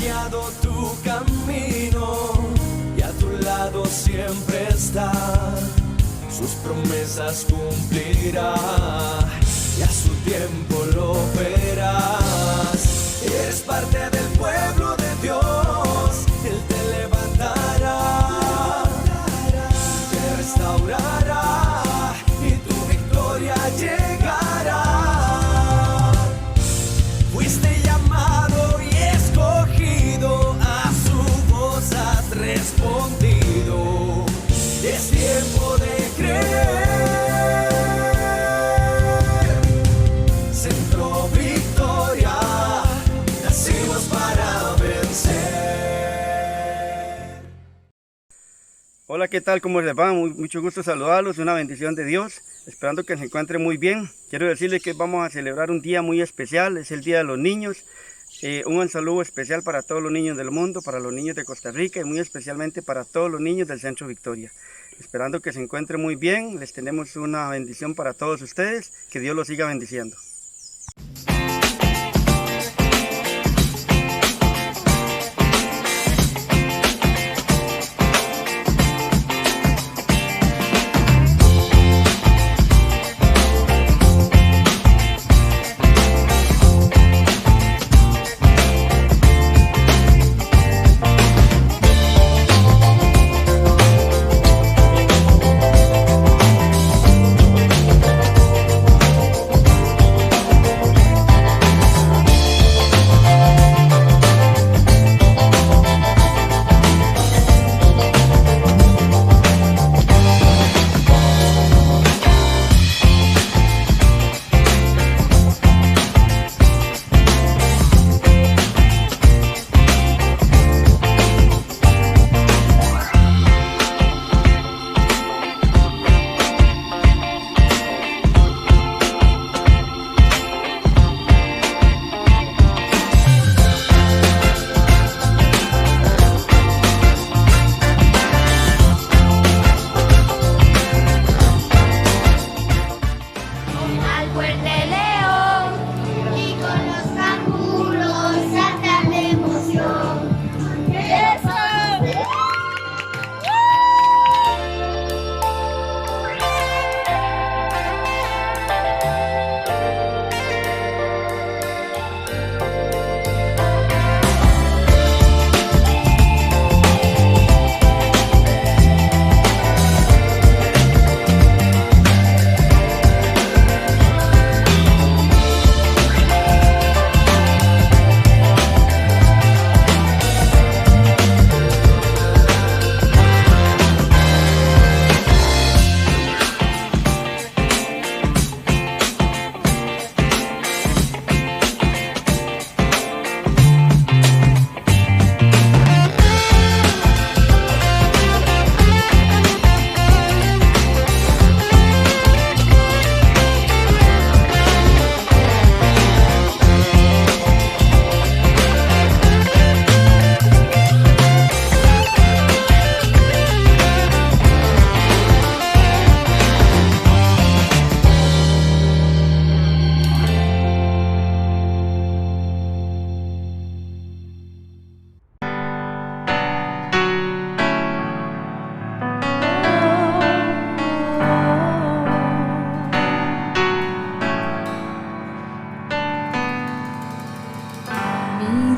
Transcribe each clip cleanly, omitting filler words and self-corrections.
guiado tu camino y a tu lado siempre está. Sus promesas cumplirá y a su tiempo lo verás. Eres parte del pueblo de Dios, Él te levantará, te restaurará y tu victoria llegará. Fuiste llamado y escogido, a su voz has respondido. Es tiempo de creer. Centro Victoria, nacimos para vencer. Hola, ¿qué tal? ¿Cómo les va? Mucho gusto saludarlos, una bendición de Dios, esperando que se encuentren muy bien. Quiero decirles que vamos a celebrar un día muy especial, es el Día de los Niños. Un saludo especial para todos los niños del mundo, para los niños de Costa Rica y muy especialmente para todos los niños del Centro Victoria. Esperando que se encuentren muy bien, les tenemos una bendición para todos ustedes, que Dios los siga bendiciendo.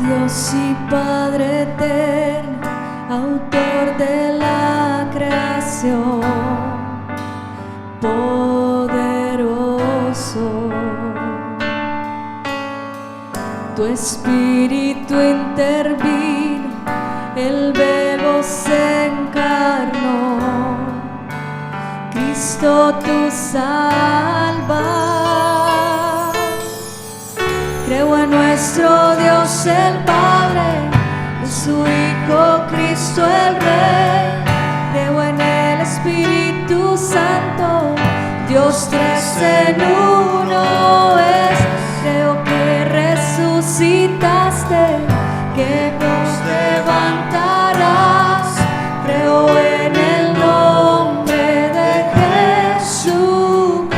Dios y Padre eterno, autor de la creación, poderoso. Tu espíritu intervino, el Verbo se encarnó, Cristo tu salva. Creo en nuestro Dios el Padre, en su Hijo Cristo el Rey. Creo en el Espíritu Santo, Dios tres en uno es. Creo que resucitaste, que nos levantarás. Creo en el nombre de Jesucristo.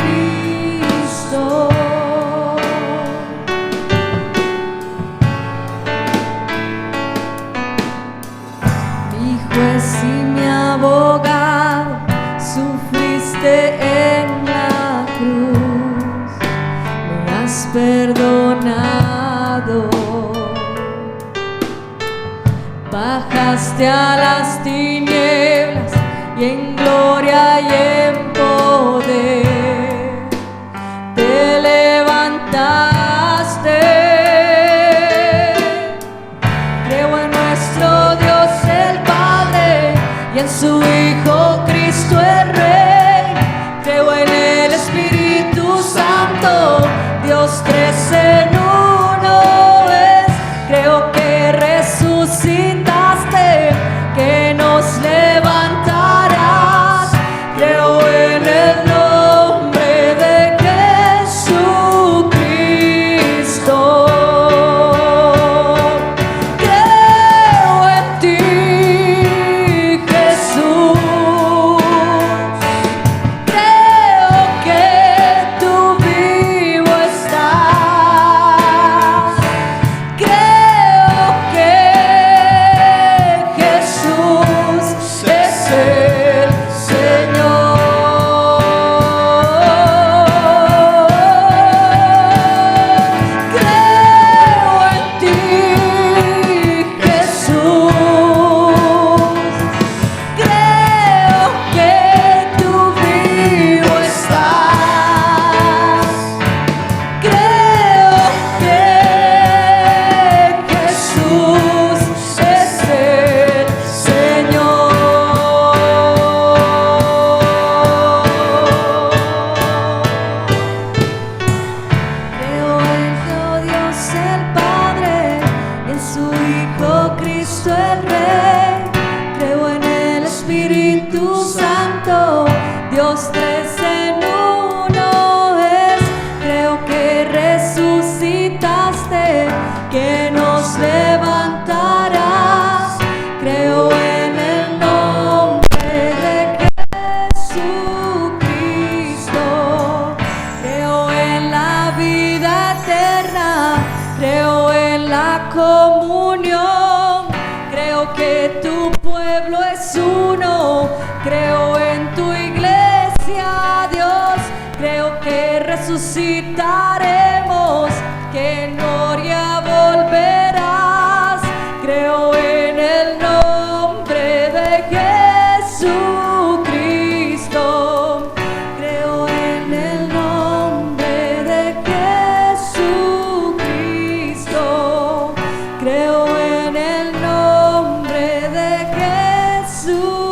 Vengaste a las tinieblas y en gloria y en poder te levantaste. Creo en nuestro Dios el Padre y en su Hijo Cristo el Rey. Creo en el Espíritu Santo, Dios tres en uno es. Creo que resucitaste, que nos levantarás. Creo en el nombre de Jesucristo. Creo en ti, Jesús. Creo que tú vivo estás. Creo que Jesús es el Señor. Creo en ti, Jesús. Creo que tú vivo estás. Creo que Jesús es el Señor. Creo en Dios el Padre y en su Hijo Cristo el Rey. Creo en el Espíritu Santo, Dios tres en uno es. Creo que resucitaste, que nos levantarás. Creo en el nombre de Jesucristo. Creo en la vida eterna. Creo en la comunión. Creo que tu pueblo es uno. Creo en tu iglesia, Dios. Creo que resucitaremos, que en gloria volverás. Creo en el nombre de Jesucristo. Creo en el nombre de Jesucristo. Creo en el nombre de Jesucristo.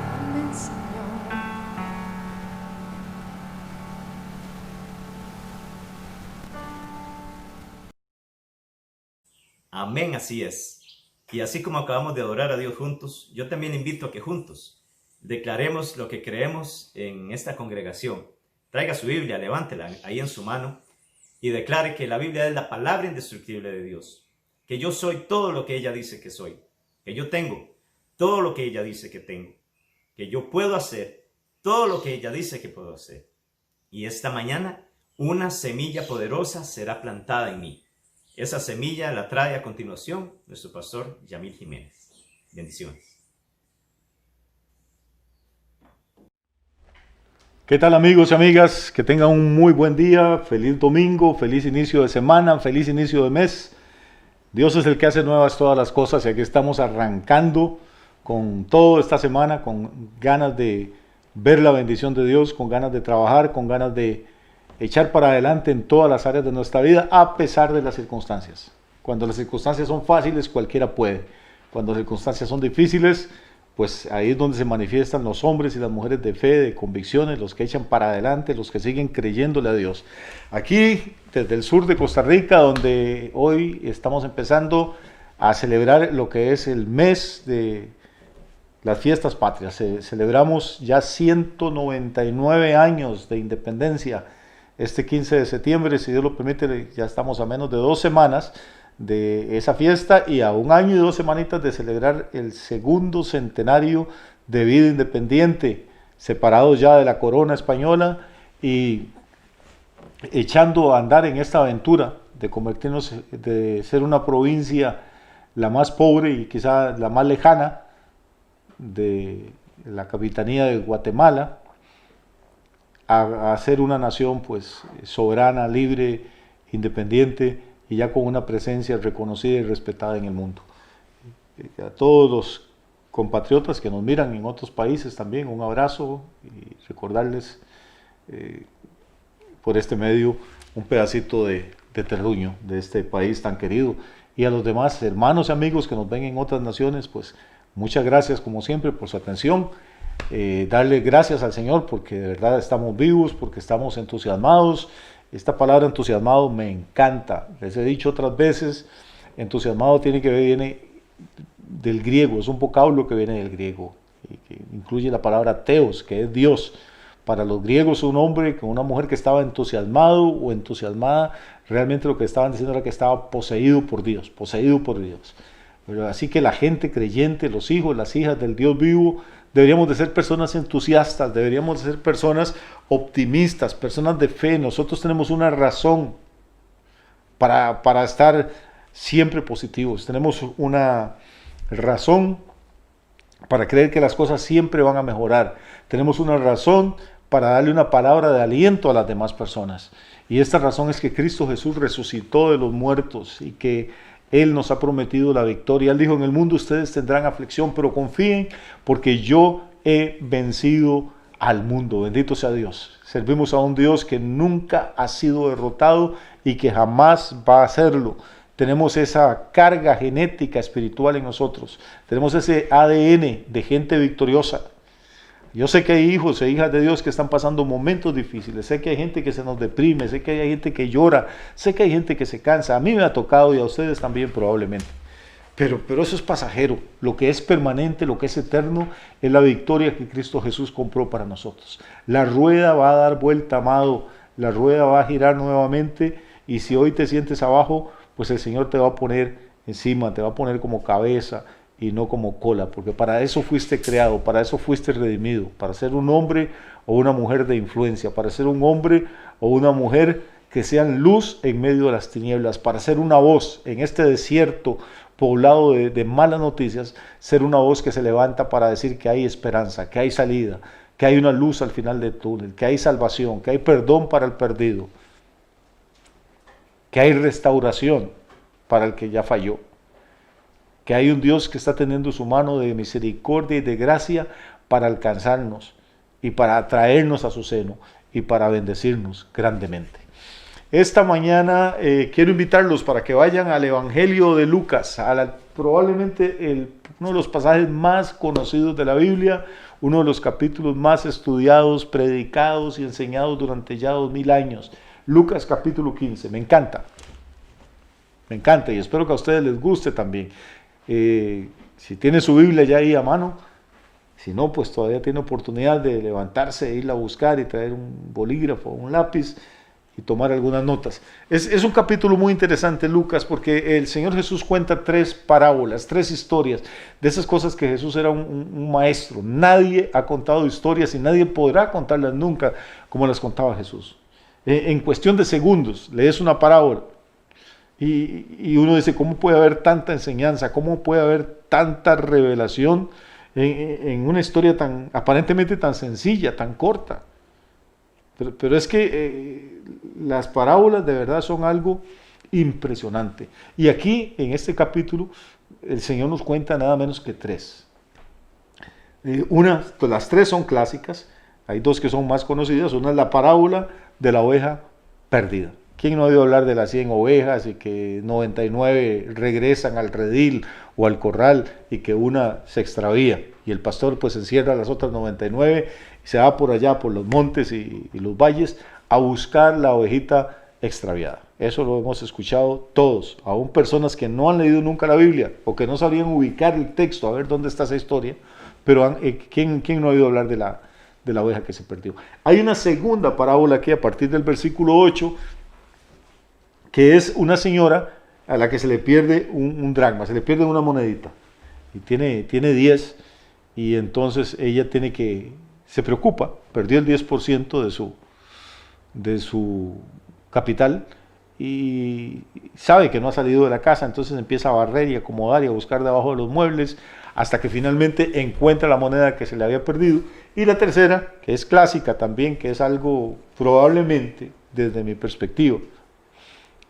Amén, Señor. Amén, así es. Y así como acabamos de adorar a Dios juntos, yo también invito a que juntos declaremos lo que creemos en esta congregación. Traiga su Biblia, levántela ahí en su mano y declare que la Biblia es la palabra indestructible de Dios, que yo soy todo lo que ella dice que soy, que yo tengo todo lo que ella dice que tengo, que yo puedo hacer todo lo que ella dice que puedo hacer. Y esta mañana una semilla poderosa será plantada en mí. Esa semilla la trae a continuación nuestro pastor Yamil Jiménez. Bendiciones. ¿Qué tal, amigos y amigas? Que tengan un muy buen día, feliz domingo, feliz inicio de semana, feliz inicio de mes. Dios es el que hace nuevas todas las cosas y aquí estamos arrancando con todo esta semana, con ganas de ver la bendición de Dios, con ganas de trabajar, con ganas de echar para adelante en todas las áreas de nuestra vida a pesar de las circunstancias. Cuando las circunstancias son fáciles, cualquiera puede. Cuando las circunstancias son difíciles, pues ahí es donde se manifiestan los hombres y las mujeres de fe, de convicciones, los que echan para adelante, los que siguen creyéndole a Dios. Aquí, desde el sur de Costa Rica, donde hoy estamos empezando a celebrar lo que es el mes de las fiestas patrias. Celebramos ya 199 años de independencia. Este 15 de septiembre, si Dios lo permite, ya estamos a menos de 2 semanas de esa fiesta y a 1 año y 2 semanitas de celebrar el segundo centenario de vida independiente, separados ya de la corona española y echando a andar en esta aventura de convertirnos, de ser una provincia la más pobre y quizá la más lejana de la capitanía de Guatemala, a ser una nación pues soberana, libre, independiente y ya con una presencia reconocida y respetada en el mundo. A todos los compatriotas que nos miran en otros países también, un abrazo y recordarles por este medio un pedacito de terruño de este país tan querido. Y a los demás hermanos y amigos que nos ven en otras naciones, pues muchas gracias como siempre por su atención. Darle gracias al Señor porque de verdad estamos vivos, porque estamos entusiasmados. Esta palabra entusiasmado me encanta. Les he dicho otras veces, entusiasmado viene del griego, es un vocablo que viene del griego, y que incluye la palabra teos, que es Dios. Para los griegos un hombre con una mujer que estaba entusiasmado o entusiasmada, realmente lo que estaban diciendo era que estaba poseído por Dios, poseído por Dios. Pero así que la gente creyente, los hijos, las hijas del Dios vivo, deberíamos de ser personas entusiastas, deberíamos de ser personas optimistas, personas de fe. Nosotros tenemos una razón para estar siempre positivos, tenemos una razón para creer que las cosas siempre van a mejorar, tenemos una razón para darle una palabra de aliento a las demás personas. Y esta razón es que Cristo Jesús resucitó de los muertos y que Él nos ha prometido la victoria. Él dijo, en el mundo ustedes tendrán aflicción, pero confíen porque yo he vencido al mundo. Bendito sea Dios. Servimos a un Dios que nunca ha sido derrotado y que jamás va a hacerlo. Tenemos esa carga genética espiritual en nosotros. Tenemos ese ADN de gente victoriosa. Yo sé que hay hijos e hijas de Dios que están pasando momentos difíciles, sé que hay gente que se nos deprime, sé que hay gente que llora, sé que hay gente que se cansa, a mí me ha tocado y a ustedes también probablemente, pero eso es pasajero. Lo que es permanente, lo que es eterno, es la victoria que Cristo Jesús compró para nosotros. La rueda va a dar vuelta, amado, la rueda va a girar nuevamente, y si hoy te sientes abajo, pues el Señor te va a poner encima, te va a poner como cabeza, y no como cola, porque para eso fuiste creado, para eso fuiste redimido, para ser un hombre o una mujer de influencia, para ser un hombre o una mujer que sean luz en medio de las tinieblas, para ser una voz en este desierto poblado de malas noticias, ser una voz que se levanta para decir que hay esperanza, que hay salida, que hay una luz al final del túnel, que hay salvación, que hay perdón para el perdido, que hay restauración para el que ya falló, que hay un Dios que está teniendo su mano de misericordia y de gracia para alcanzarnos y para atraernos a su seno y para bendecirnos grandemente. Esta mañana quiero invitarlos para que vayan al Evangelio de Lucas, probablemente uno de los pasajes más conocidos de la Biblia, uno de los capítulos más estudiados, predicados y enseñados durante ya 2000 años. Lucas capítulo 15, me encanta y espero que a ustedes les guste también. Si tiene su Biblia ya ahí a mano, si no, pues todavía tiene oportunidad de levantarse e irla a buscar y traer un bolígrafo o un lápiz y tomar algunas notas. Es un capítulo muy interesante, Lucas, porque el Señor Jesús cuenta 3 parábolas, 3 historias, de esas cosas que Jesús era un maestro. Nadie ha contado historias y nadie podrá contarlas nunca como las contaba Jesús. En cuestión de segundos, lees una parábola y uno dice, ¿cómo puede haber tanta enseñanza? ¿Cómo puede haber tanta revelación en una historia aparentemente tan sencilla, tan corta? Pero es que las parábolas de verdad son algo impresionante. Y aquí, en este capítulo, el Señor nos cuenta nada menos que 3. Pues las 3 son clásicas, hay 2 que son más conocidas. Una es la parábola de la oveja perdida. ¿Quién no ha oído hablar de las 100 ovejas y que 99 regresan al redil o al corral y que una se extravía? Y el pastor pues encierra a las otras 99 y se va por allá, por los montes y los valles, a buscar la ovejita extraviada. Eso lo hemos escuchado todos, aún personas que no han leído nunca la Biblia o que no sabrían ubicar el texto, a ver dónde está esa historia, pero ¿quién no ha oído hablar de la oveja que se perdió? Hay una segunda parábola aquí a partir del versículo 8, que es una señora a la que se le pierde un dracma, se le pierde una monedita, y tiene 10, y entonces ella se preocupa, perdió el 10% de su capital, y sabe que no ha salido de la casa, entonces empieza a barrer y acomodar y a buscar debajo de los muebles hasta que finalmente encuentra la moneda que se le había perdido. Y la tercera, que es clásica también, que es algo probablemente, desde mi perspectiva,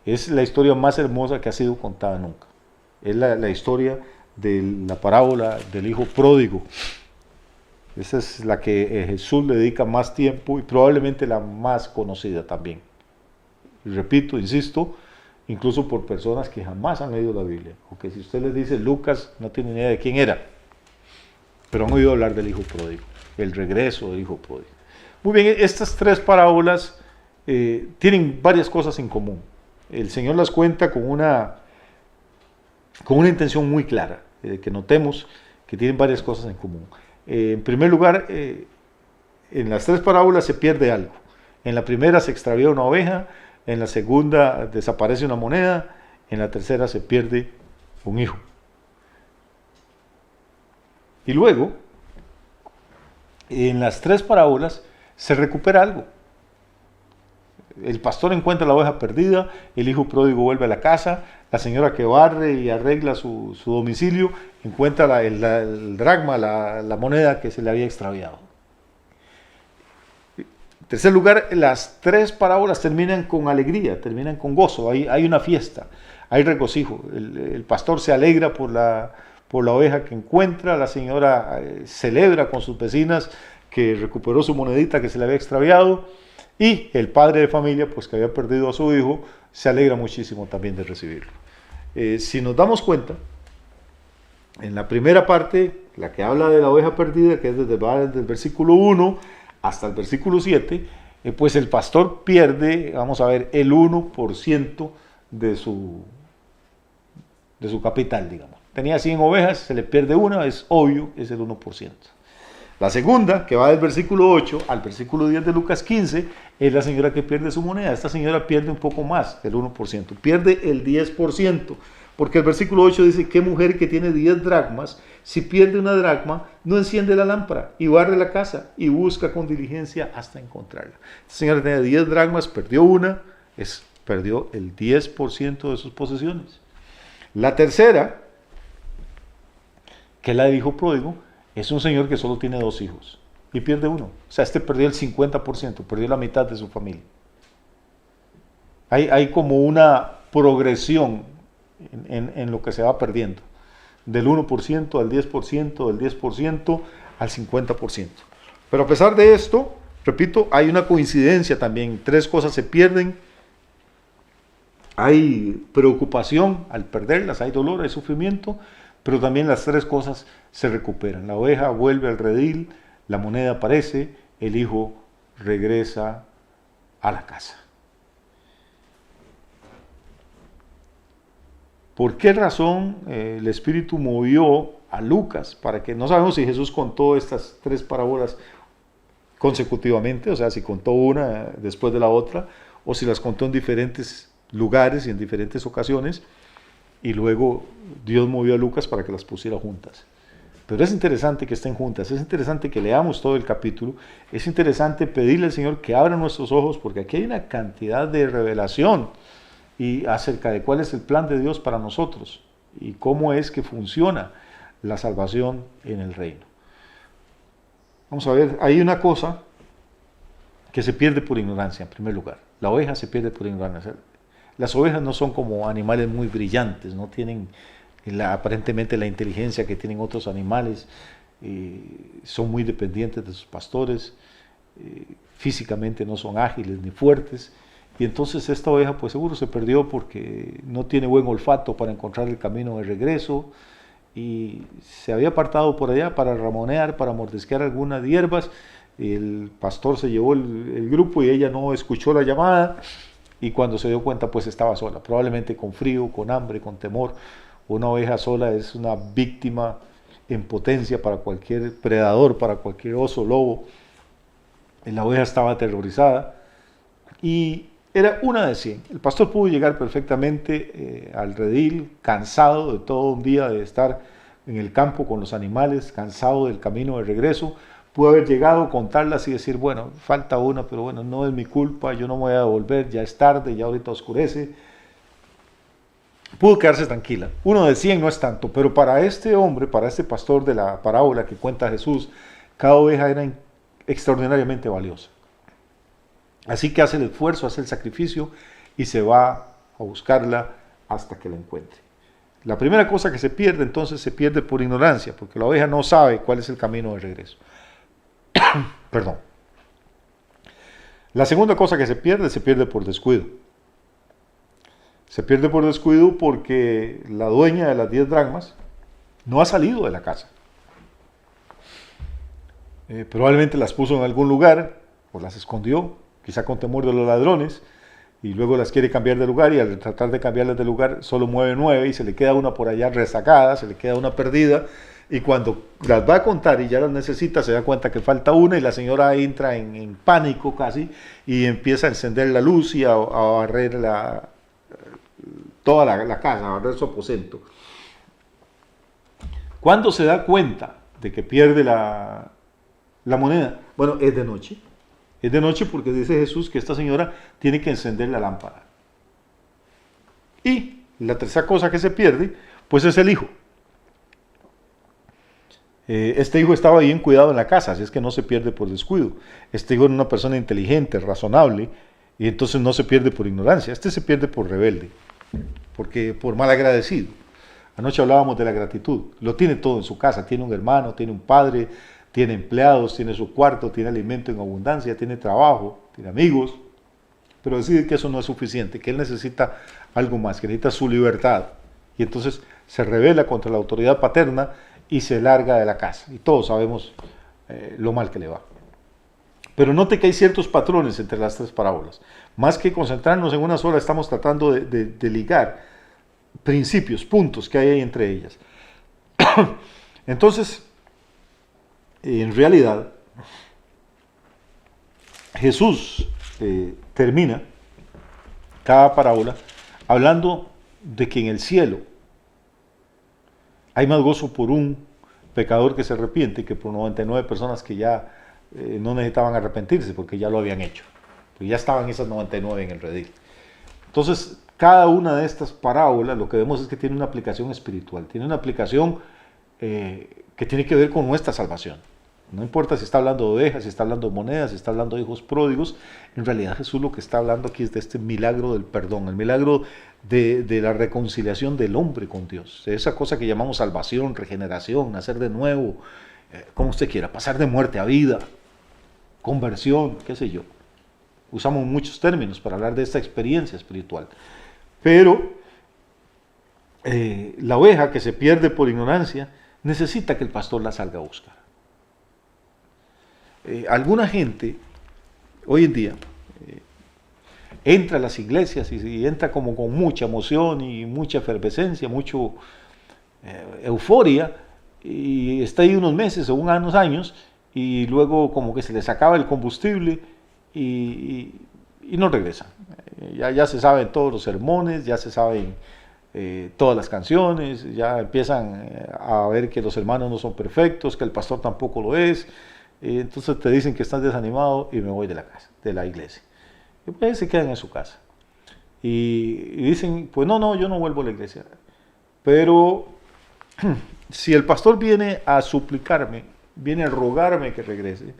es la historia más hermosa que ha sido contada nunca. Es la historia de la parábola del hijo pródigo. Esa es la que Jesús le dedica más tiempo y probablemente la más conocida también. Y repito, insisto, incluso por personas que jamás han leído la Biblia, o que si usted les dice Lucas, no tienen idea de quién era, pero han oído hablar del hijo pródigo, el regreso del hijo pródigo. Muy bien, estas tres parábolas tienen varias cosas en común. El Señor las cuenta con una intención muy clara, que notemos que tienen varias cosas en común. En primer lugar, en las tres parábolas se pierde algo. En la primera se extravía una oveja, en la segunda desaparece una moneda, en la tercera se pierde un hijo. Y luego, en las tres parábolas se recupera algo. El pastor encuentra la oveja perdida, el hijo pródigo vuelve a la casa, la señora que barre y arregla su domicilio encuentra el dracma, la moneda que se le había extraviado. En tercer lugar, las tres parábolas terminan con alegría, terminan con gozo, hay una fiesta, hay regocijo. El pastor se alegra por la oveja que encuentra, la señora celebra con sus vecinas que recuperó su monedita que se le había extraviado, y el padre de familia, pues que había perdido a su hijo, se alegra muchísimo también de recibirlo. Si nos damos cuenta, en la primera parte, la que habla de la oveja perdida, que es desde el versículo 1 hasta el versículo 7, pues el pastor pierde, vamos a ver, el 1% de su capital, digamos. Tenía 100 ovejas, se le pierde una, es obvio, es el 1%. La segunda, que va del versículo 8 al versículo 10 de Lucas 15, es la señora que pierde su moneda. Esta señora pierde un poco más del 1%, pierde el 10%, porque el versículo 8 dice: ¿qué mujer que tiene 10 dracmas, si pierde una dracma, no enciende la lámpara y barre la casa y busca con diligencia hasta encontrarla? Esta señora tenía 10 dracmas, perdió una, perdió el 10% de sus posesiones. La tercera, que es la del hijo pródigo, es un señor que solo tiene 2 hijos y pierde uno. O sea, perdió el 50%, perdió la mitad de su familia. Hay como una progresión en lo que se va perdiendo, del 1% al 10%, del 10% al 50%. Pero a pesar de esto, repito, hay una coincidencia también. 3 cosas se pierden. Hay preocupación al perderlas, hay dolor, hay sufrimiento, pero también las 3 cosas se recuperan. La oveja vuelve al redil, la moneda aparece, el hijo regresa a la casa. ¿Por qué razón el Espíritu movió a Lucas para que, no sabemos si Jesús contó estas 3 parábolas consecutivamente, o sea, si contó una después de la otra, o si las contó en diferentes lugares y en diferentes ocasiones, y luego Dios movió a Lucas para que las pusiera juntas? Pero es interesante que estén juntas, es interesante que leamos todo el capítulo, es interesante pedirle al Señor que abra nuestros ojos, porque aquí hay una cantidad de revelación y acerca de cuál es el plan de Dios para nosotros y cómo es que funciona la salvación en el reino. Vamos a ver, hay una cosa que se pierde por ignorancia en primer lugar. La oveja se pierde por ignorancia. Las ovejas no son como animales muy brillantes, no tienen aparentemente la inteligencia que tienen otros animales, son muy dependientes de sus pastores, físicamente no son ágiles ni fuertes, y entonces esta oveja pues seguro se perdió porque no tiene buen olfato para encontrar el camino de regreso, y se había apartado por allá para ramonear, para mordisquear algunas hierbas. El pastor se llevó el grupo y ella no escuchó la llamada, y cuando se dio cuenta pues estaba sola, probablemente con frío, con hambre, con temor. Una oveja sola es una víctima en potencia para cualquier predador, para cualquier oso, lobo. La oveja estaba aterrorizada y era una de 100. El pastor pudo llegar perfectamente al redil, cansado de todo un día de estar en el campo con los animales, cansado del camino de regreso. pudo haber llegado, contarlas y decir, bueno, falta una, pero bueno, no es mi culpa, yo no me voy a devolver, ya es tarde, ya ahorita oscurece. Pudo quedarse tranquila. 1 de 100 no es tanto, pero para este hombre, para este pastor de la parábola que cuenta Jesús, cada oveja era extraordinariamente valiosa. Así que hace el esfuerzo, hace el sacrificio y se va a buscarla hasta que la encuentre. La primera cosa que se pierde, entonces, se pierde por ignorancia, porque la oveja no sabe cuál es el camino de regreso. Perdón. La segunda cosa que se pierde por descuido. Se pierde por descuido porque la dueña de las 10 dracmas no ha salido de la casa. Probablemente las puso en algún lugar o las escondió, quizá con temor de los ladrones, y luego las quiere cambiar de lugar, y al tratar de cambiarlas de lugar solo mueve 9 y se le queda una por allá rezagada, se le queda una perdida, y cuando las va a contar y ya las necesita, se da cuenta que falta una, y la señora entra en pánico casi y empieza a encender la luz y a barrer toda la casa, a barrer su aposento. ¿Cuándo se da cuenta de que pierde la moneda? Bueno, es de noche. Es de noche porque dice Jesús que esta señora tiene que encender la lámpara. Y la tercera cosa que se pierde, pues es el hijo. Este hijo estaba bien cuidado en la casa, así es que no se pierde por descuido. Este hijo era una persona inteligente, razonable, y entonces no se pierde por ignorancia. Este se pierde por rebelde, porque por malagradecido. Anoche hablábamos de la gratitud. Lo tiene todo en su casa, tiene un hermano, tiene un padre, tiene empleados, tiene su cuarto, tiene alimento en abundancia, tiene trabajo, tiene amigos, pero decide que eso no es suficiente, que él necesita algo más, que necesita su libertad. Y entonces se rebela contra la autoridad paterna y se larga de la casa. Y todos sabemos lo mal que le va. Pero note que hay ciertos patrones entre las tres parábolas. Más que concentrarnos en una sola, estamos tratando de ligar principios, puntos que hay ahí entre ellas. Entonces, en realidad, Jesús termina cada parábola hablando de que en el cielo hay más gozo por un pecador que se arrepiente que por 99 personas que ya no necesitaban arrepentirse porque ya lo habían hecho, porque ya estaban esas 99 en el redil. Entonces, cada una de estas parábolas lo que vemos es que tiene una aplicación espiritual, tiene una aplicación que tiene que ver con nuestra salvación. No importa si está hablando de ovejas, si está hablando de monedas, si está hablando de hijos pródigos, en realidad Jesús lo que está hablando aquí es de este milagro del perdón, el milagro de la reconciliación del hombre con Dios, de esa cosa que llamamos salvación, regeneración, nacer de nuevo, como usted quiera, pasar de muerte a vida, conversión, qué sé yo. Usamos muchos términos para hablar de esta experiencia espiritual, pero la oveja que se pierde por ignorancia necesita que el pastor la salga a buscar. Alguna gente hoy en día entra a las iglesias y entra como con mucha emoción y mucha efervescencia, mucha euforia, y está ahí unos meses o unos años y luego como que se les acaba el combustible y no regresan. Ya se saben todos los sermones, ya se saben todas las canciones, ya empiezan a ver que los hermanos no son perfectos, que el pastor tampoco lo es. Entonces te dicen que estás desanimado y me voy de la casa, de la iglesia. Y pues se quedan en su casa. Y dicen, pues no, yo no vuelvo a la iglesia. Pero si el pastor viene a suplicarme, viene a rogarme que regrese,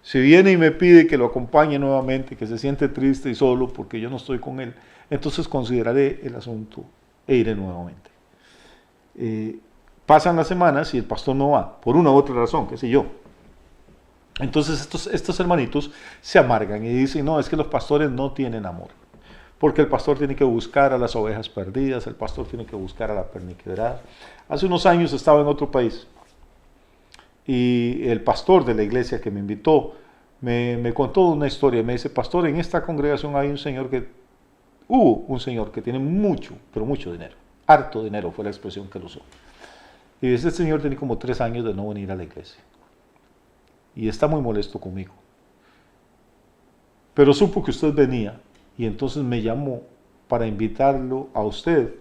si viene y me pide que lo acompañe nuevamente, que se siente triste y solo porque yo no estoy con él, entonces consideraré el asunto e iré nuevamente. Pasan las semanas y el pastor no va, por una u otra razón, qué sé yo. Entonces estos hermanitos se amargan y dicen, no, es que los pastores no tienen amor, porque el pastor tiene que buscar a las ovejas perdidas, el pastor tiene que buscar a la perniquebrada. Hace unos años estaba en otro país y el pastor de la iglesia que me invitó me contó una historia. Me dice, pastor, en esta congregación hubo un señor que tiene mucho, pero mucho dinero, harto dinero fue la expresión que él usó. Y ese señor tiene como 3 años de no venir a la iglesia. Y está muy molesto conmigo. Pero supo que usted venía y entonces me llamó para invitarlo a usted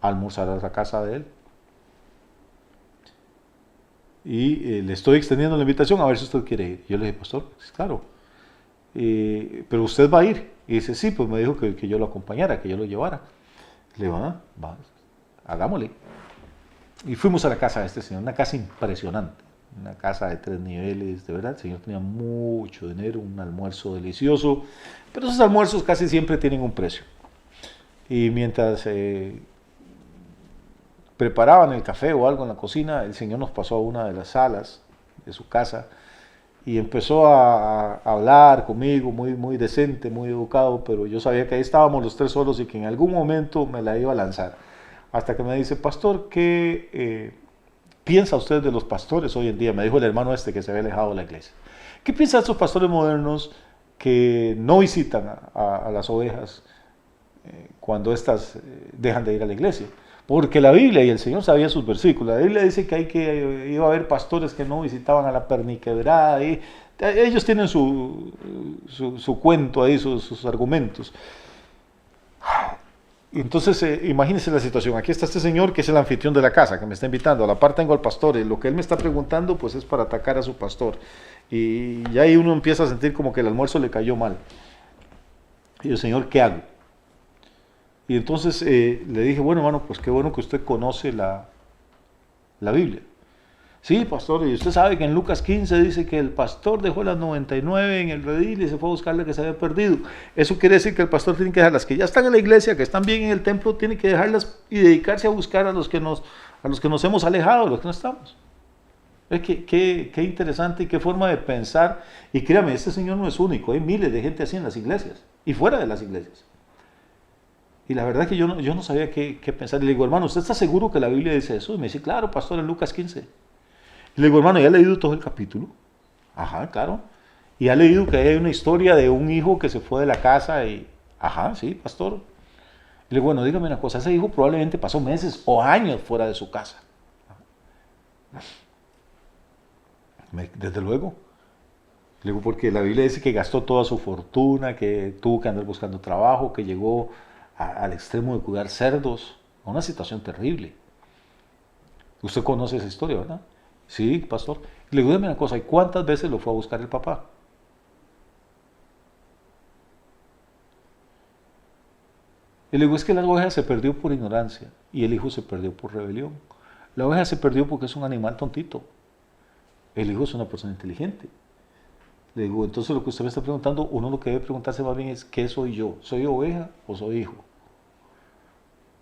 a almorzar a la casa de él. y le estoy extendiendo la invitación a ver si usted quiere ir. Yo le dije, pastor, claro, pero usted va a ir. Y dice, sí, pues me dijo que yo lo acompañara, que yo lo llevara. Le digo, va, hagámosle. Y fuimos a la casa de este señor, una casa impresionante, una casa de 3 niveles, de verdad, el señor tenía mucho dinero, un almuerzo delicioso, pero esos almuerzos casi siempre tienen un precio. Y mientras preparaban el café o algo en la cocina, el señor nos pasó a una de las salas de su casa y empezó a hablar conmigo, muy decente, muy educado, pero yo sabía que ahí estábamos los 3 solos y que en algún momento me la iba a lanzar. Hasta que me dice, pastor, ¿qué piensa usted de los pastores hoy en día? Me dijo el hermano que se había alejado de la iglesia. ¿Qué piensa de estos pastores modernos que no visitan a las ovejas cuando éstas dejan de ir a la iglesia? Porque la Biblia, y el Señor sabía sus versículos, la Biblia dice que iba a haber pastores que no visitaban a la perniquebrada, y ellos tienen su cuento ahí, sus argumentos. Entonces, imagínense la situación. Aquí está este señor que es el anfitrión de la casa, que me está invitando. A la par tengo al pastor, y lo que él me está preguntando pues es para atacar a su pastor. Y ya ahí uno empieza a sentir como que el almuerzo le cayó mal. Y yo, Señor, ¿qué hago? Y entonces le dije, bueno, hermano, pues qué bueno que usted conoce la Biblia. Sí, pastor, y usted sabe que en Lucas 15 dice que el pastor dejó las 99 en el redil y se fue a buscar la que se había perdido. Eso quiere decir que el pastor tiene que dejar las que ya están en la iglesia, que están bien en el templo, tiene que dejarlas y dedicarse a buscar a los que nos hemos alejado, a los que no estamos. Qué interesante y qué forma de pensar. Y créame, este señor no es único, hay miles de gente así en las iglesias y fuera de las iglesias. Y la verdad es que yo no sabía qué pensar. Y le digo, hermano, ¿usted está seguro que la Biblia dice eso? Y me dice, claro, pastor, en Lucas 15. Y le digo, hermano, ¿ya ha leído todo el capítulo? Ajá, claro. ¿Y ha leído que hay una historia de un hijo que se fue de la casa? Y, ajá, sí, pastor. Y le digo, bueno, dígame una cosa, ese hijo probablemente pasó meses o años fuera de su casa. Desde luego. Le digo, porque la Biblia dice que gastó toda su fortuna, que tuvo que andar buscando trabajo, que llegó al extremo de cuidar cerdos, una situación terrible. Usted conoce esa historia, ¿verdad? Sí, pastor. Le digo, dígame una cosa, ¿y cuántas veces lo fue a buscar el papá? Y le digo, es que la oveja se perdió por ignorancia y el hijo se perdió por rebelión. La oveja se perdió porque es un animal tontito. El hijo es una persona inteligente. Le digo, entonces lo que usted me está preguntando, uno lo que debe preguntarse más bien es, ¿qué soy yo? ¿Soy oveja o soy hijo?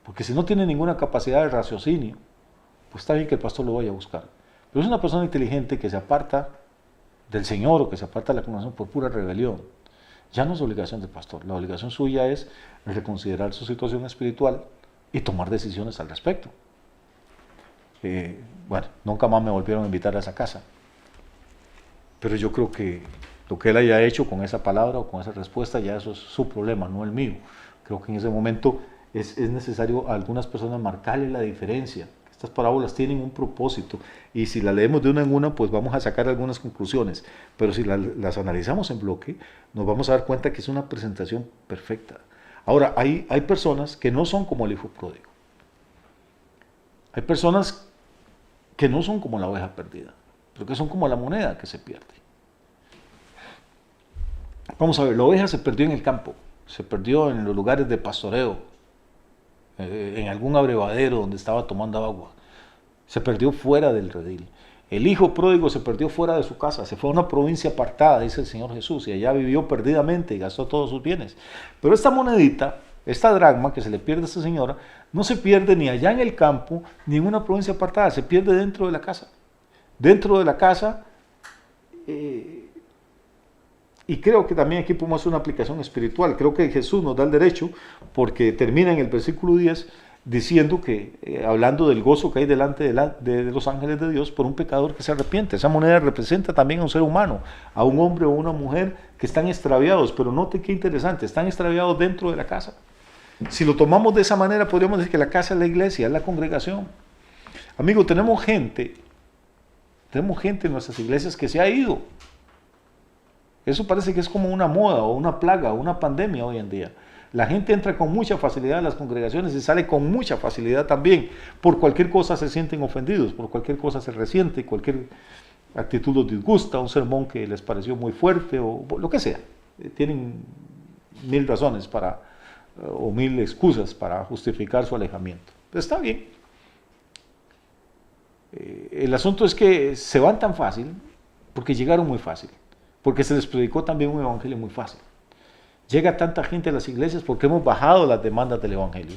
Porque si no tiene ninguna capacidad de raciocinio, pues está bien que el pastor lo vaya a buscar. Pero es una persona inteligente que se aparta del Señor o que se aparta de la congregación por pura rebelión. Ya no es obligación del pastor. La obligación suya es reconsiderar su situación espiritual y tomar decisiones al respecto. Bueno, nunca más me volvieron a invitar a esa casa. Pero yo creo que lo que él haya hecho con esa palabra o con esa respuesta, ya eso es su problema, no el mío. Creo que en ese momento es necesario a algunas personas marcarle la diferencia. Estas parábolas tienen un propósito y si las leemos de una en una, pues vamos a sacar algunas conclusiones. Pero si las analizamos en bloque, nos vamos a dar cuenta que es una presentación perfecta. Ahora, hay personas que no son como el hijo pródigo. Hay personas que no son como la oveja perdida, pero que son como la moneda que se pierde. Vamos a ver, la oveja se perdió en el campo, se perdió en los lugares de pastoreo, en algún abrevadero donde estaba tomando agua, se perdió fuera del redil. El hijo pródigo se perdió fuera de su casa, se fue a una provincia apartada, dice el Señor Jesús, y allá vivió perdidamente y gastó todos sus bienes. Pero esta monedita, esta dracma que se le pierde a esta señora, no se pierde ni allá en el campo, ni en una provincia apartada, se pierde dentro de la casa. Dentro de la casa, y creo que también aquí podemos hacer una aplicación espiritual. Creo que Jesús nos da el derecho, porque termina en el versículo 10 diciendo que, hablando del gozo que hay delante de los ángeles de Dios por un pecador que se arrepiente. Esa moneda representa también a un ser humano, a un hombre o una mujer que están extraviados, pero note qué interesante, están extraviados dentro de la casa. Si lo tomamos de esa manera, podríamos decir que la casa es la iglesia, es la congregación. Amigo, tenemos gente en nuestras iglesias que se ha ido. Eso parece que es como una moda o una plaga o una pandemia hoy en día. La gente entra con mucha facilidad a las congregaciones y sale con mucha facilidad también. Por cualquier cosa se sienten ofendidos, por cualquier cosa se resiente, cualquier actitud los disgusta, un sermón que les pareció muy fuerte o lo que sea. Tienen 1000 razones o 1000 excusas para justificar su alejamiento. Pero está bien. El asunto es que se van tan fácil porque llegaron muy fácil, porque se les predicó también un evangelio muy fácil. Llega tanta gente a las iglesias porque hemos bajado las demandas del evangelio,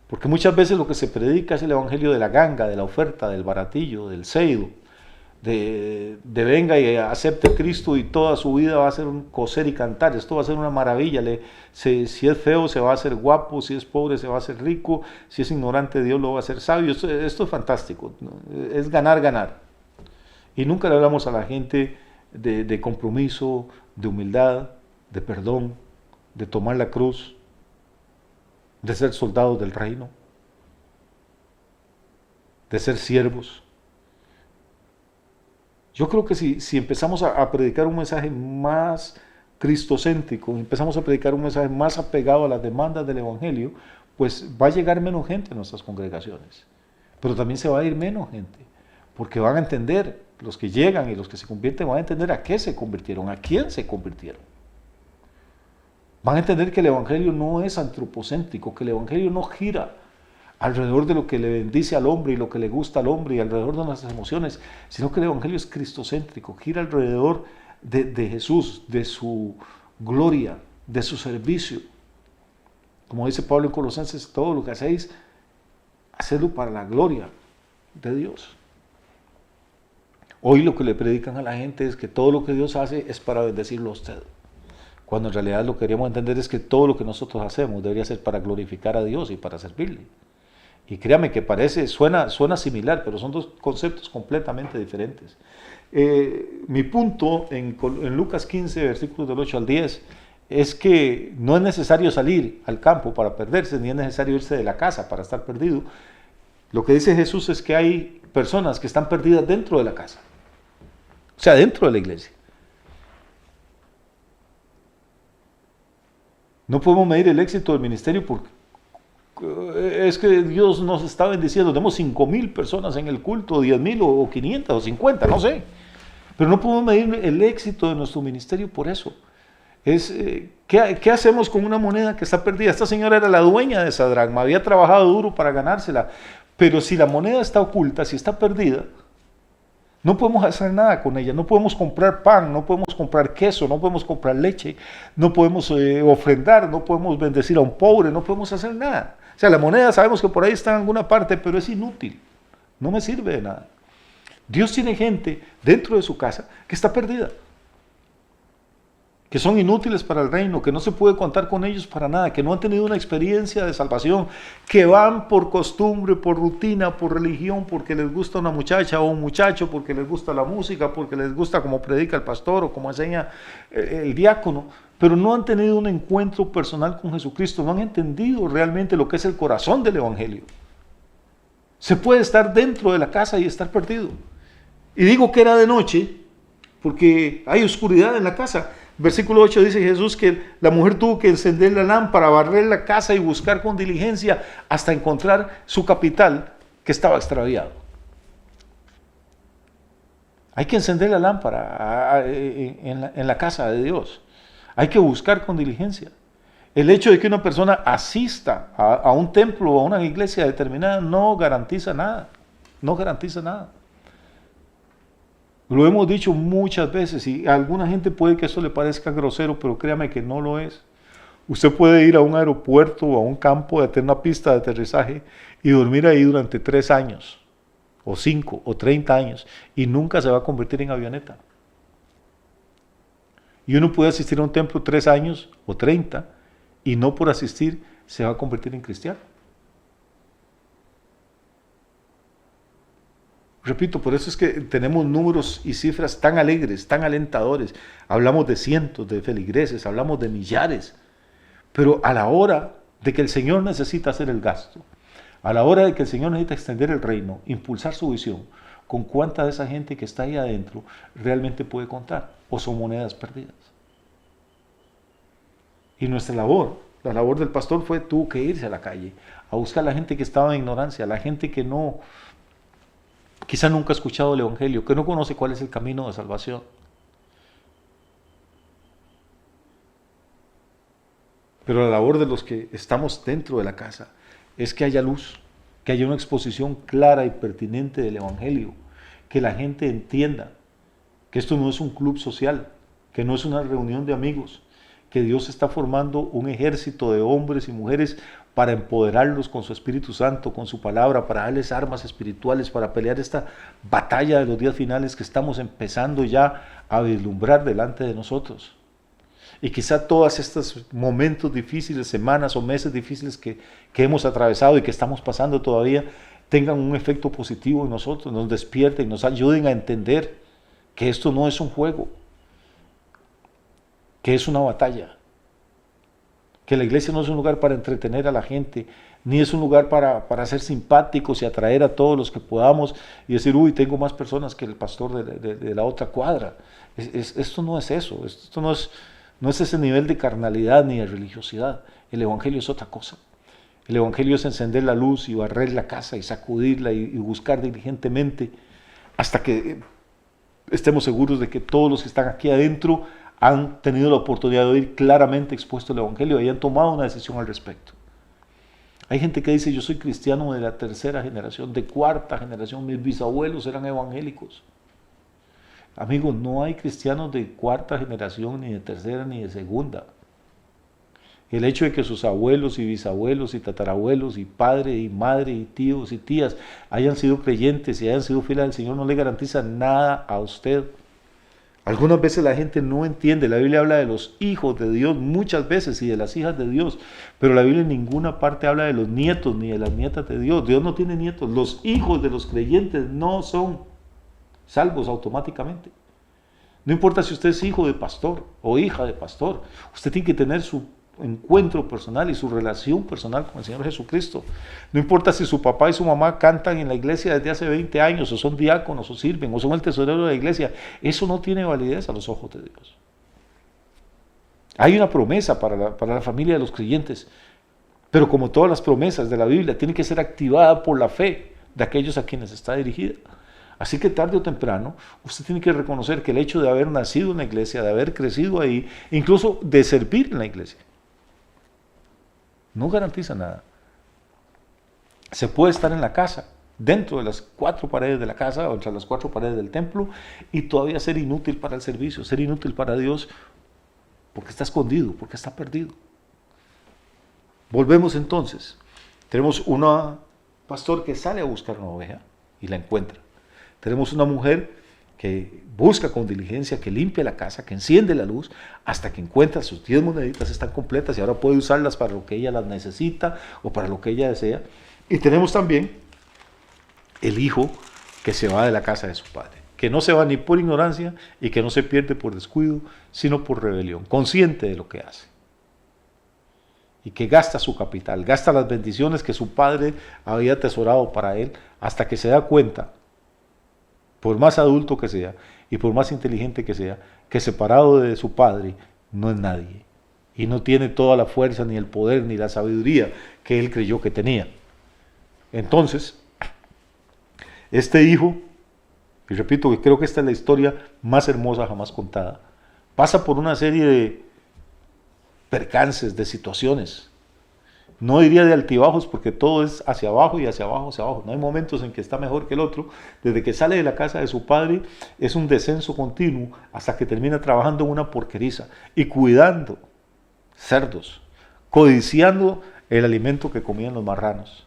porque muchas veces lo que se predica es el evangelio de la ganga, de la oferta, del baratillo, del seido, de venga y acepte a Cristo y toda su vida va a ser un coser y cantar, esto va a ser una maravilla, si es feo se va a hacer guapo, si es pobre se va a hacer rico, si es ignorante Dios lo va a hacer sabio, esto es fantástico, es ganar, ganar. Y nunca le hablamos a la gente de compromiso, de humildad, de perdón, de tomar la cruz, de ser soldados del reino, de ser siervos. Yo creo que si empezamos a predicar un mensaje más cristocéntrico, empezamos a predicar un mensaje más apegado a las demandas del evangelio, pues va a llegar menos gente a nuestras congregaciones. Pero también se va a ir menos gente, porque van a entender, los que llegan y los que se convierten van a entender a qué se convirtieron, a quién se convirtieron. Van a entender que el evangelio no es antropocéntrico, que el evangelio no gira alrededor de lo que le bendice al hombre y lo que le gusta al hombre y alrededor de nuestras emociones, sino que el evangelio es cristocéntrico, gira alrededor de Jesús, de su gloria, de su servicio. Como dice Pablo en Colosenses, todo lo que hacéis, hacedlo para la gloria de Dios. Hoy lo que le predican a la gente es que todo lo que Dios hace es para bendecirlo a usted, cuando en realidad lo que queremos entender es que todo lo que nosotros hacemos debería ser para glorificar a Dios y para servirle. Y créame que suena similar, pero son dos conceptos completamente diferentes. Mi punto en Lucas 15, versículos del 8 al 10, es que no es necesario salir al campo para perderse, ni es necesario irse de la casa para estar perdido. Lo que dice Jesús es que hay personas que están perdidas dentro de la casa, o sea, dentro de la iglesia. No podemos medir el éxito del ministerio porque es que Dios nos está bendiciendo. Tenemos 5,000 personas en el culto, 10,000 o 500 o 50, no sé. Pero no podemos medir el éxito de nuestro ministerio por eso. ¿Qué hacemos con una moneda que está perdida? Esta señora era la dueña de esa dracma, había trabajado duro para ganársela. Pero si la moneda está oculta, si está perdida, no podemos hacer nada con ella, no podemos comprar pan, no podemos comprar queso, no podemos comprar leche, no podemos ofrendar, no podemos bendecir a un pobre, no podemos hacer nada. O sea, la moneda sabemos que por ahí está en alguna parte, pero es inútil, no me sirve de nada. Dios tiene gente dentro de su casa que está perdida, que son inútiles para el reino, que no se puede contar con ellos para nada, que no han tenido una experiencia de salvación, que van por costumbre, por rutina, por religión, porque les gusta una muchacha o un muchacho, porque les gusta la música, porque les gusta cómo predica el pastor o cómo enseña el diácono, pero no han tenido un encuentro personal con Jesucristo, no han entendido realmente lo que es el corazón del evangelio. Se puede estar dentro de la casa y estar perdido. Y digo que era de noche, porque hay oscuridad en la casa. Versículo 8 dice Jesús que la mujer tuvo que encender la lámpara, barrer la casa y buscar con diligencia hasta encontrar su capital que estaba extraviado. Hay que encender la lámpara en la casa de Dios. Hay que buscar con diligencia. El hecho de que una persona asista a un templo o a una iglesia determinada no garantiza nada. No garantiza nada. Lo hemos dicho muchas veces y a alguna gente puede que eso le parezca grosero, pero créame que no lo es. Usted puede ir a un aeropuerto o a un campo de tener una pista de aterrizaje y dormir ahí durante 3 años, o 5, o 30 años, y nunca se va a convertir en avioneta. Y uno puede asistir a un templo 3 años o 30 y no por asistir se va a convertir en cristiano. Repito, por eso es que tenemos números y cifras tan alegres, tan alentadores. Hablamos de cientos de feligreses, hablamos de millares. Pero a la hora de que el Señor necesita hacer el gasto, a la hora de que el Señor necesita extender el reino, impulsar su visión, ¿con cuánta de esa gente que está ahí adentro realmente puede contar? ¿O son monedas perdidas? Y nuestra labor La labor del pastor tuvo que irse a la calle, a buscar a la gente que estaba en ignorancia, a la gente que no, quizá nunca ha escuchado el Evangelio, que no conoce cuál es el camino de salvación. Pero la labor de los que estamos dentro de la casa es que haya luz, que haya una exposición clara y pertinente del Evangelio, que la gente entienda que esto no es un club social, que no es una reunión de amigos, que Dios está formando un ejército de hombres y mujeres para empoderarlos con su Espíritu Santo, con su palabra, para darles armas espirituales, para pelear esta batalla de los días finales que estamos empezando ya a vislumbrar delante de nosotros. Y quizá todos estos momentos difíciles, semanas o meses difíciles que hemos atravesado y que estamos pasando todavía, tengan un efecto positivo en nosotros, nos despierten, nos ayuden a entender que esto no es un juego, que es una batalla, que la iglesia no es un lugar para entretener a la gente, ni es un lugar para ser simpáticos y atraer a todos los que podamos y decir, uy, tengo más personas que el pastor de la otra cuadra. Esto no es eso, esto no es ese nivel de carnalidad ni de religiosidad. El Evangelio es otra cosa. El Evangelio es encender la luz y barrer la casa y sacudirla y buscar diligentemente hasta que estemos seguros de que todos los que están aquí adentro han tenido la oportunidad de oír claramente expuesto el Evangelio y han tomado una decisión al respecto. Hay gente que dice, yo soy cristiano de la tercera generación, de cuarta generación, mis bisabuelos eran evangélicos. Amigos, no hay cristianos de cuarta generación, ni de tercera, ni de segunda. El hecho de que sus abuelos y bisabuelos y tatarabuelos y padre y madre y tíos y tías hayan sido creyentes y hayan sido fieles al Señor no le garantiza nada a usted. Algunas veces la gente no entiende, la Biblia habla de los hijos de Dios muchas veces y de las hijas de Dios, pero la Biblia en ninguna parte habla de los nietos ni de las nietas de Dios. Dios no tiene nietos, los hijos de los creyentes no son salvos automáticamente. No importa si usted es hijo de pastor o hija de pastor, usted tiene que tener su encuentro personal y su relación personal con el Señor Jesucristo. No importa si su papá y su mamá cantan en la iglesia desde hace 20 años, o son diáconos, o sirven, o son el tesorero de la iglesia, eso no tiene validez a los ojos de Dios. Hay una promesa para la familia de los creyentes, pero como todas las promesas de la Biblia, tiene que ser activada por la fe de aquellos a quienes está dirigida. Así que tarde o temprano, usted tiene que reconocer que el hecho de haber nacido en la iglesia, de haber crecido ahí, incluso de servir en la iglesia, no garantiza nada. Se puede estar en la casa, dentro de las 4 paredes de la casa o entre las 4 paredes del templo y todavía ser inútil para el servicio, ser inútil para Dios porque está escondido, porque está perdido. Volvemos entonces. Tenemos una pastor que sale a buscar una oveja y la encuentra. Tenemos una mujer que busca con diligencia, que limpia la casa, que enciende la luz, hasta que encuentra sus 10 moneditas, están completas y ahora puede usarlas para lo que ella las necesita o para lo que ella desea. Y tenemos también el hijo que se va de la casa de su padre, que no se va ni por ignorancia y que no se pierde por descuido, sino por rebelión, consciente de lo que hace. Y que gasta su capital, gasta las bendiciones que su padre había atesorado para él, hasta que se da cuenta, por más adulto que sea y por más inteligente que sea, que separado de su padre no es nadie y no tiene toda la fuerza, ni el poder, ni la sabiduría que él creyó que tenía. Entonces, este hijo, y repito que creo que esta es la historia más hermosa jamás contada, pasa por una serie de percances, de situaciones. No diría de altibajos porque todo es hacia abajo y hacia abajo, hacia abajo. No hay momentos en que está mejor que el otro. Desde que sale de la casa de su padre es un descenso continuo hasta que termina trabajando en una porqueriza y cuidando cerdos, codiciando el alimento que comían los marranos.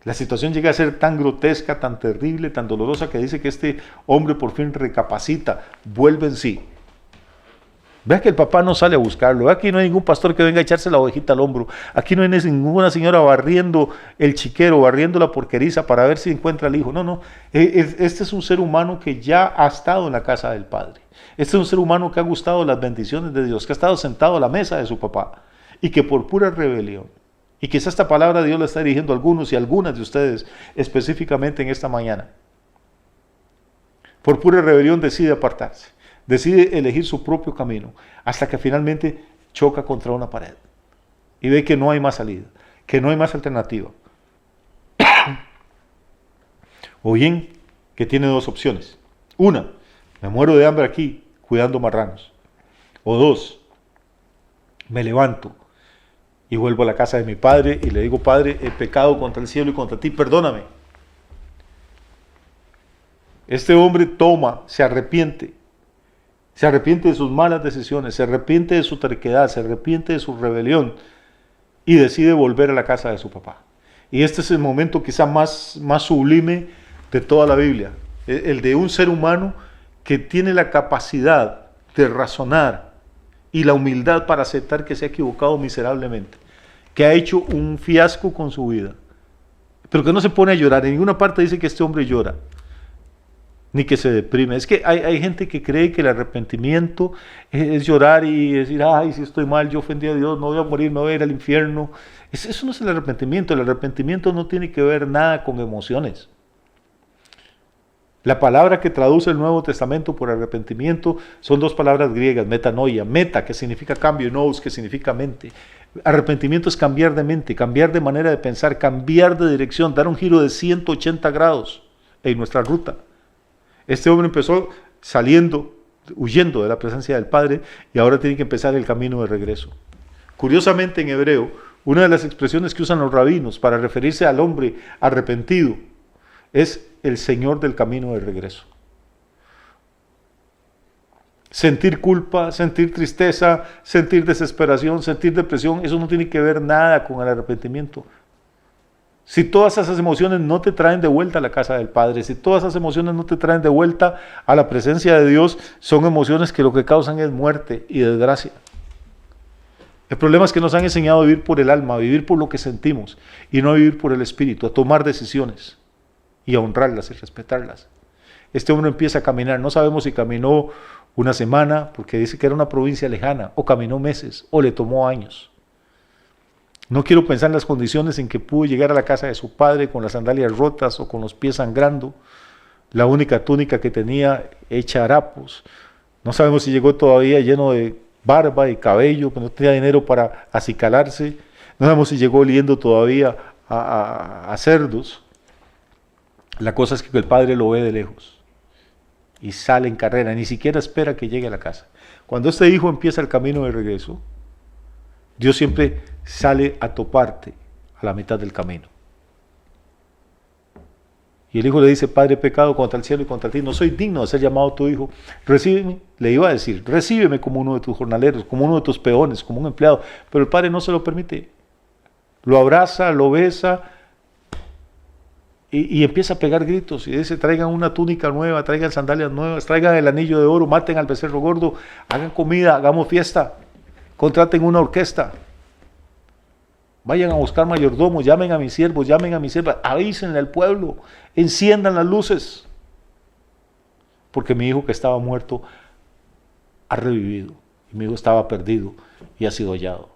La situación llega a ser tan grotesca, tan terrible, tan dolorosa que dice que este hombre por fin recapacita, vuelve en sí. Vea que el papá no sale a buscarlo. Aquí no hay ningún pastor que venga a echarse la ovejita al hombro. Aquí no hay ninguna señora barriendo el chiquero, barriendo la porqueriza para ver si encuentra al hijo. No. Este es un ser humano que ya ha estado en la casa del Padre. Este es un ser humano que ha gustado las bendiciones de Dios, que ha estado sentado a la mesa de su papá y que por pura rebelión, y quizá esta palabra de Dios la está dirigiendo a algunos y a algunas de ustedes específicamente en esta mañana, por pura rebelión decide apartarse. Decide elegir su propio camino hasta que finalmente choca contra una pared. y ve que no hay más salida, que no hay más alternativa. O bien que tiene dos opciones. Una, me muero de hambre aquí cuidando marranos. O dos, me levanto y vuelvo a la casa de mi padre y le digo: Padre, he pecado contra el cielo y contra ti, perdóname. Este hombre toma, se arrepiente de sus malas decisiones, se arrepiente de su terquedad, se arrepiente de su rebelión y decide volver a la casa de su papá. Y este es el momento quizá más sublime de toda la Biblia, el de un ser humano que tiene la capacidad de razonar y la humildad para aceptar que se ha equivocado miserablemente, que ha hecho un fiasco con su vida, pero que no se pone a llorar. En ninguna parte dice que este hombre llora, ni que se deprime. Es que hay gente que cree que el arrepentimiento es llorar y decir: ay, si estoy mal, yo ofendí a Dios, no voy a morir, no voy a ir al infierno. Eso no es el arrepentimiento. El arrepentimiento no tiene que ver nada con emociones. La palabra que traduce el Nuevo Testamento por arrepentimiento son dos palabras griegas: metanoia, meta, que significa cambio, y nous, que significa mente. Arrepentimiento es cambiar de mente, cambiar de manera de pensar, cambiar de dirección, dar un giro de 180 grados en nuestra ruta. Este hombre empezó huyendo de la presencia del Padre, y ahora tiene que empezar el camino de regreso. Curiosamente, en hebreo, una de las expresiones que usan los rabinos para referirse al hombre arrepentido es el Señor del camino de regreso. Sentir culpa, sentir tristeza, sentir desesperación, sentir depresión, eso no tiene que ver nada con el arrepentimiento. Si todas esas emociones no te traen de vuelta a la casa del Padre, si todas esas emociones no te traen de vuelta a la presencia de Dios, son emociones que lo que causan es muerte y desgracia. El problema es que nos han enseñado a vivir por el alma, a vivir por lo que sentimos, y no a vivir por el espíritu, a tomar decisiones y a honrarlas y respetarlas. Este hombre empieza a caminar, no sabemos si caminó una semana, porque dice que era una provincia lejana, o caminó meses, o le tomó años. No quiero pensar en las condiciones en que pudo llegar a la casa de su padre con las sandalias rotas o con los pies sangrando, la única túnica que tenía hecha harapos. No sabemos si llegó todavía lleno de barba y cabello, que no tenía dinero para acicalarse. No sabemos si llegó oliendo todavía a cerdos. La cosa es que el padre lo ve de lejos y sale en carrera, ni siquiera espera que llegue a la casa. Cuando este hijo empieza el camino de regreso, Dios siempre sale a toparte a la mitad del camino. Y el hijo le dice: Padre, he pecado contra el cielo y contra ti, no soy digno de ser llamado tu hijo. Recíbeme, le iba a decir, recíbeme como uno de tus jornaleros, como uno de tus peones, como un empleado. Pero el padre no se lo permite. Lo abraza, lo besa y empieza a pegar gritos y dice: traigan una túnica nueva, traigan sandalias nuevas, traigan el anillo de oro, maten al becerro gordo, hagan comida, hagamos fiesta, contraten una orquesta. Vayan a buscar mayordomos, llamen a mis siervos, llamen a mis siervas, avísenle al pueblo, enciendan las luces. Porque mi hijo que estaba muerto ha revivido, y mi hijo estaba perdido y ha sido hallado.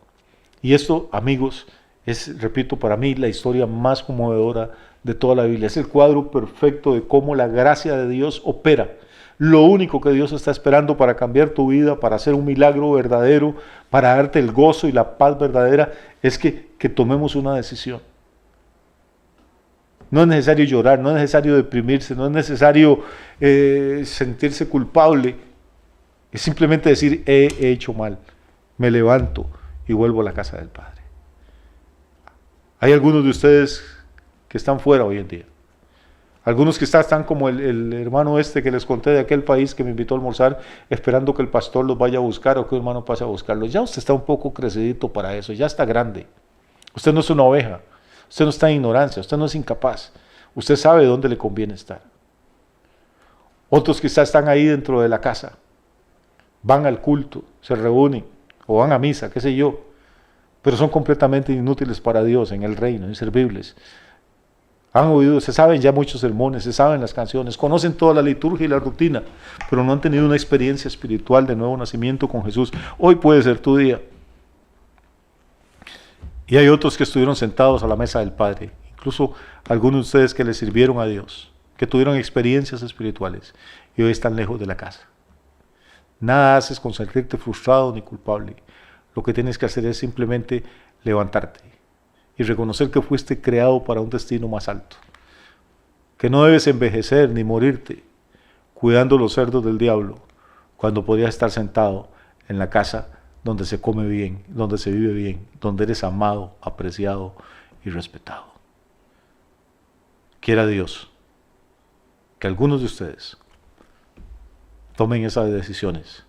Y esto, amigos, es, repito, para mí la historia más conmovedora de toda la Biblia. Es el cuadro perfecto de cómo la gracia de Dios opera. Lo único que Dios está esperando para cambiar tu vida, para hacer un milagro verdadero, para darte el gozo y la paz verdadera, es que tomemos una decisión. No es necesario llorar, no es necesario deprimirse, no es necesario sentirse culpable. Es simplemente decir: he hecho mal, me levanto y vuelvo a la casa del Padre. Hay algunos de ustedes que están fuera hoy en día. Algunos que están como el hermano este que les conté de aquel país que me invitó a almorzar, esperando que el pastor los vaya a buscar o que un hermano pase a buscarlos. Ya usted está un poco crecidito para eso, ya está grande. Usted no es una oveja, usted no está en ignorancia, usted no es incapaz. Usted sabe dónde le conviene estar. Otros quizás están ahí dentro de la casa, van al culto, se reúnen o van a misa, qué sé yo, pero son completamente inútiles para Dios en el reino, inservibles. Han oído, se saben ya muchos sermones, se saben las canciones, conocen toda la liturgia y la rutina, pero no han tenido una experiencia espiritual de nuevo nacimiento con Jesús. Hoy puede ser tu día. Y hay otros que estuvieron sentados a la mesa del Padre, incluso algunos de ustedes que le sirvieron a Dios, que tuvieron experiencias espirituales y hoy están lejos de la casa. Nada haces con sentirte frustrado ni culpable. Lo que tienes que hacer es simplemente levantarte y reconocer que fuiste creado para un destino más alto, que no debes envejecer ni morirte cuidando los cerdos del diablo cuando podrías estar sentado en la casa donde se come bien, donde se vive bien, donde eres amado, apreciado y respetado. Quiera Dios que algunos de ustedes tomen esas decisiones.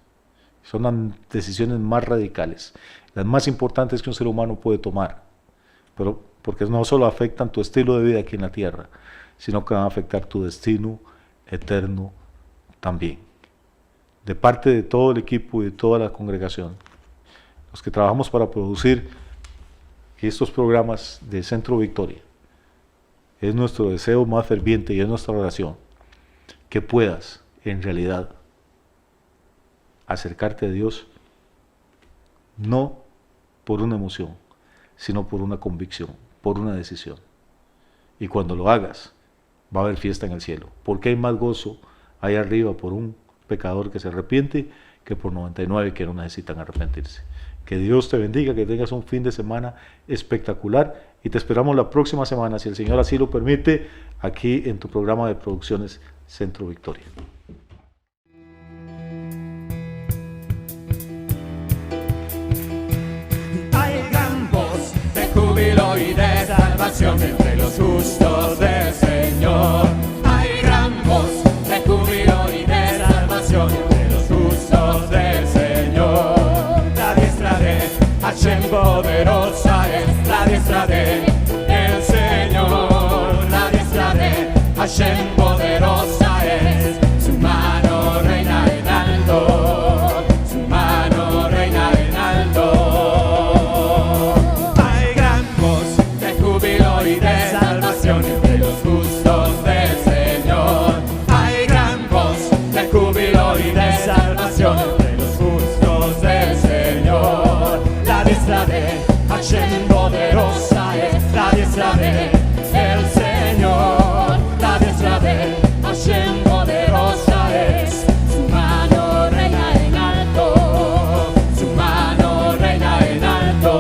Son las decisiones más radicales, las más importantes que un ser humano puede tomar, pero porque no solo afectan tu estilo de vida aquí en la tierra, sino que van a afectar tu destino eterno también. De parte de todo el equipo y de toda la congregación, los que trabajamos para producir estos programas de Centro Victoria, es nuestro deseo más ferviente y es nuestra oración que puedas en realidad acercarte a Dios no por una emoción, sino por una convicción, por una decisión. Y cuando lo hagas, va a haber fiesta en el cielo, porque hay más gozo ahí arriba por un pecador que se arrepiente que por 99 que no necesitan arrepentirse. Que Dios te bendiga, que tengas un fin de semana espectacular y te esperamos la próxima semana, si el Señor así lo permite, aquí en tu programa de producciones Centro Victoria. Hay gran voz de júbilo y de salvación entre los justos del Señor. Hay gran voz de júbilo y de salvación entre los justos del Señor. La diestra de Hashem poderosa es la diestra de el Señor. La diestra de Hashem poderosa es, su mano reina en alto, su mano reina en alto. Hay gran voz de júbilo y de salvación entre los justos del Señor. Hay gran voz de júbilo y de salvación entre los justos del Señor. La diestra de Hashem poderosa es, la diestra de el Señor. La diestra de Hashem poderosa es, su mano reina en alto, su mano reina en alto.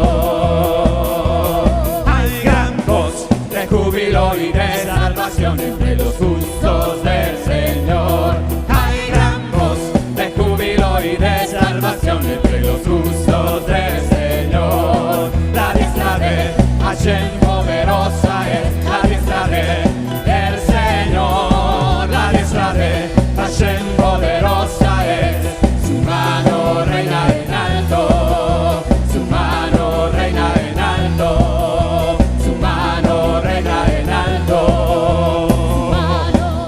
Hay gran voz de júbilo y de salvación entre los justos del Señor. Hay gran voz de júbilo y de salvación entre los justos del Señor. La diestra de Hashem poderosa es, la diestra de el Señor. La diestra de Hashem poderosa es, su mano reina en alto, su mano reina en alto, su mano reina en alto.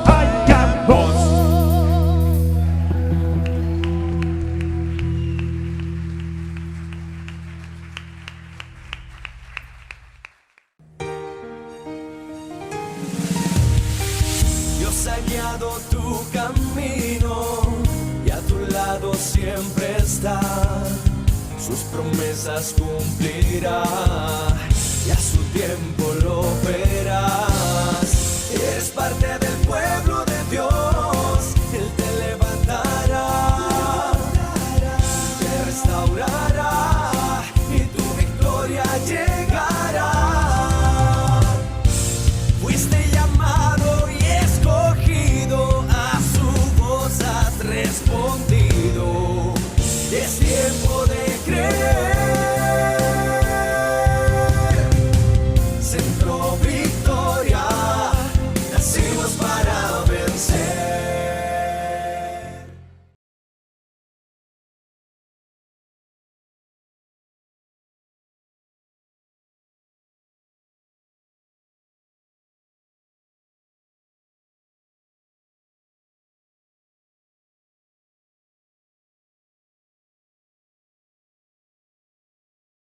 Hay gran voz. Dios ha guiado tu camino y a tu lado siempre está. Sus promesas cumplirá y a su tiempo lo verás.